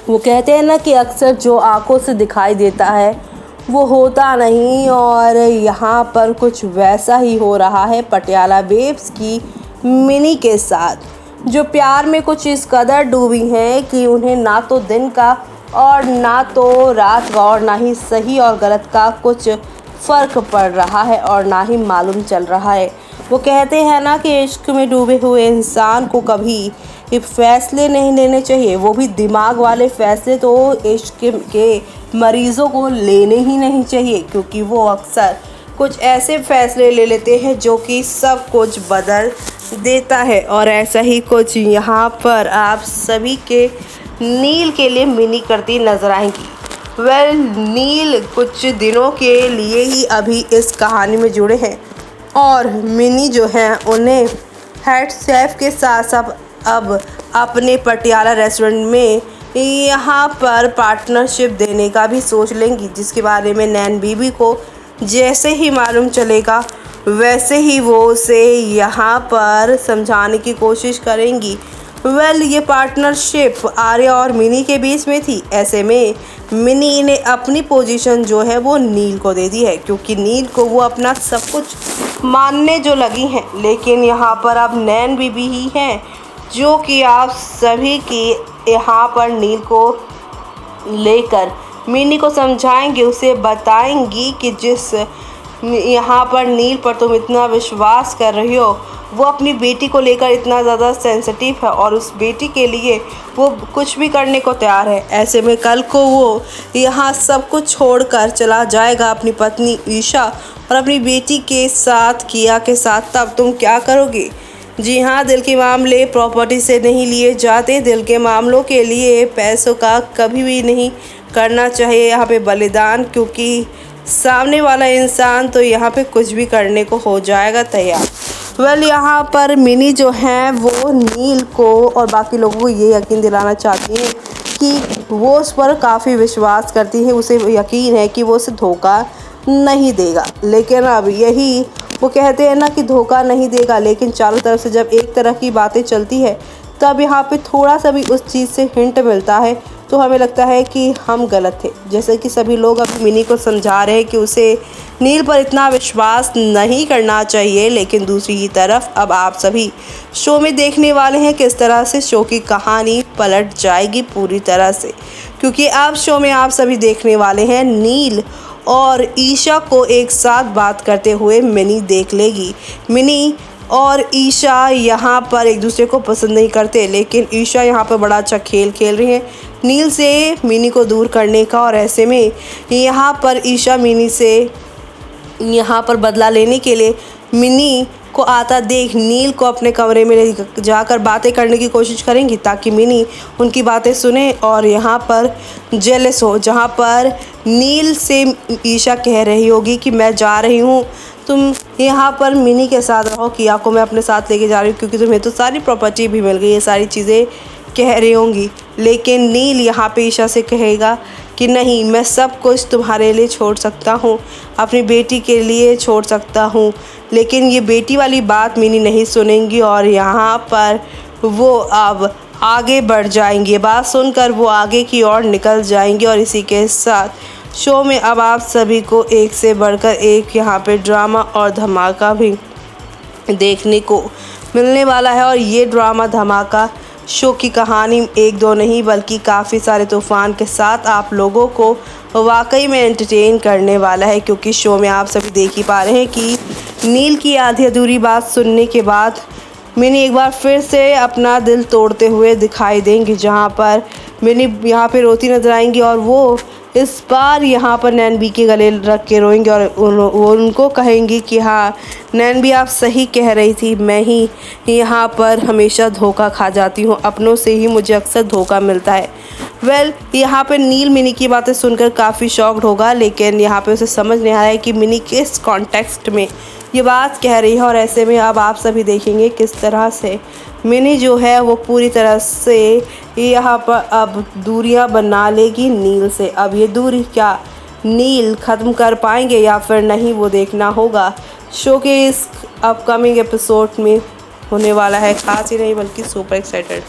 वो कहते हैं ना कि अक्सर जो आंखों से दिखाई देता है वो होता नहीं, और यहाँ पर कुछ वैसा ही हो रहा है पटियाला बेब्स की मिनी के साथ, जो प्यार में कुछ इस कदर डूबी हैं कि उन्हें ना तो दिन का और ना तो रात का और ना ही सही और गलत का कुछ फ़र्क पड़ रहा है और ना ही मालूम चल रहा है। वो कहते हैं ना कि इश्क में डूबे हुए इंसान को कभी फैसले नहीं लेने चाहिए, वो भी दिमाग वाले फैसले तो इश्क के मरीज़ों को लेने ही नहीं चाहिए, क्योंकि वो अक्सर कुछ ऐसे फैसले ले लेते हैं जो कि सब कुछ बदल देता है। और ऐसा ही कुछ यहाँ पर आप सभी के नील के लिए मिनी करती नजर आएंगी। नील कुछ दिनों के लिए ही अभी इस कहानी में जुड़े हैं और मिनी जो है उन्हें हेड शेफ के साथ साथ अब अपने पटियाला रेस्टोरेंट में यहाँ पर पार्टनरशिप देने का भी सोच लेंगी, जिसके बारे में नैन बीबी को जैसे ही मालूम चलेगा वैसे ही वो उसे यहाँ पर समझाने की कोशिश करेंगी। ये पार्टनरशिप आर्या और मिनी के बीच में थी। ऐसे में मिनी ने अपनी पोजीशन जो है वो नील को दे दी है, क्योंकि नील को वो अपना सब कुछ मानने जो लगी हैं। लेकिन यहाँ पर अब नैन बीबी ही हैं जो कि आप सभी की यहाँ पर नील को लेकर मिनी को समझाएंगे, उसे बताएंगी कि जिस यहाँ पर नील पर तुम इतना विश्वास कर रही हो वो अपनी बेटी को लेकर इतना ज़्यादा सेंसिटिव है और उस बेटी के लिए वो कुछ भी करने को तैयार है। ऐसे में कल को वो यहाँ सब कुछ छोड़कर चला जाएगा अपनी पत्नी ईशा और अपनी बेटी के साथ किया के साथ, तब तुम क्या करोगे? जी हाँ, दिल के मामले प्रॉपर्टी से नहीं लिए जाते, दिल के मामलों के लिए पैसों का कभी भी नहीं करना चाहिए यहाँ पे बलिदान, क्योंकि सामने वाला इंसान तो यहाँ पे कुछ भी करने को हो जाएगा तैयार। यहाँ पर मिनी जो है वो नील को और बाकी लोगों को ये यकीन दिलाना चाहती है कि वो उस पर काफ़ी विश्वास करती है, उसे यकीन है कि वो उसे धोखा नहीं देगा। लेकिन अब यही वो कहते हैं ना कि धोखा नहीं देगा, लेकिन चारों तरफ से जब एक तरह की बातें चलती है तब यहाँ पे थोड़ा सा भी उस चीज़ से हिंट मिलता है तो हमें लगता है कि हम गलत थे। जैसे कि सभी लोग अब मिनी को समझा रहे हैं कि उसे नील पर इतना विश्वास नहीं करना चाहिए, लेकिन दूसरी तरफ अब आप सभी शो में देखने वाले हैं किस तरह से शो की कहानी पलट जाएगी पूरी तरह से, क्योंकि अब शो में आप सभी देखने वाले हैं नील और ईशा को एक साथ बात करते हुए मिनी देख लेगी। मिनी और ईशा यहाँ पर एक दूसरे को पसंद नहीं करते, लेकिन ईशा यहाँ पर बड़ा अच्छा खेल खेल रही है नील से मिनी को दूर करने का। और ऐसे में यहाँ पर ईशा मिनी से यहाँ पर बदला लेने के लिए मिनी को आता देख नील को अपने कमरे में जाकर बातें करने की कोशिश करेंगी, ताकि मिनी उनकी बातें सुने और यहाँ पर जेलस हो। जहाँ पर नील से ईशा कह रही होगी कि मैं जा रही हूँ, तुम यहाँ पर मिनी के साथ रहो, किया को मैं अपने साथ लेके जा रही हूँ क्योंकि तुम्हें तो सारी प्रॉपर्टी भी मिल गई, ये सारी चीज़ें कह रही होंगी। लेकिन नील यहाँ पे ईशा से कहेगा कि नहीं, मैं सब कुछ तुम्हारे लिए छोड़ सकता हूँ, अपनी बेटी के लिए छोड़ सकता हूँ। लेकिन ये बेटी वाली बात मिनी नहीं सुनेंगी और यहाँ पर वो अब आगे बढ़ जाएंगे। बात सुनकर वो आगे की ओर निकल जाएंगे और इसी के साथ शो में अब आप सभी को एक से बढ़कर एक यहाँ पे ड्रामा और धमाका भी देखने को मिलने वाला है। और ये ड्रामा धमाका शो की कहानी एक दो नहीं बल्कि काफ़ी सारे तूफ़ान के साथ आप लोगों को वाकई में एंटरटेन करने वाला है, क्योंकि शो में आप सभी देख ही पा रहे हैं कि नील की आधी अधूरी बात सुनने के बाद मिनी एक बार फिर से अपना दिल तोड़ते हुए दिखाई देंगी, जहां पर मिनी यहाँ पे रोती नजर आएंगी और वो इस बार यहाँ पर नैन बी के गले रख के रोएंगे और वो उनको कहेंगी कि हाँ नैन बी, आप सही कह रही थी, मैं ही यहाँ पर हमेशा धोखा खा जाती हूँ, अपनों से ही मुझे अक्सर धोखा मिलता है। यहाँ पे नील मिनी की बातें सुनकर काफ़ी शॉक्ड होगा, लेकिन यहाँ पे उसे समझ नहीं आ रहा है कि मिनी किस कॉन्टेक्स्ट में ये बात कह रही है। और ऐसे में अब आप सभी देखेंगे किस तरह से मिनी जो है वो पूरी तरह से यहाँ पर अब दूरियां बना लेगी नील से। अब ये दूरी क्या नील ख़त्म कर पाएंगे या फिर नहीं, वो देखना होगा शो के इस अपकमिंग एपिसोड में होने वाला है। खास ही नहीं बल्कि सुपर एक्साइटेड।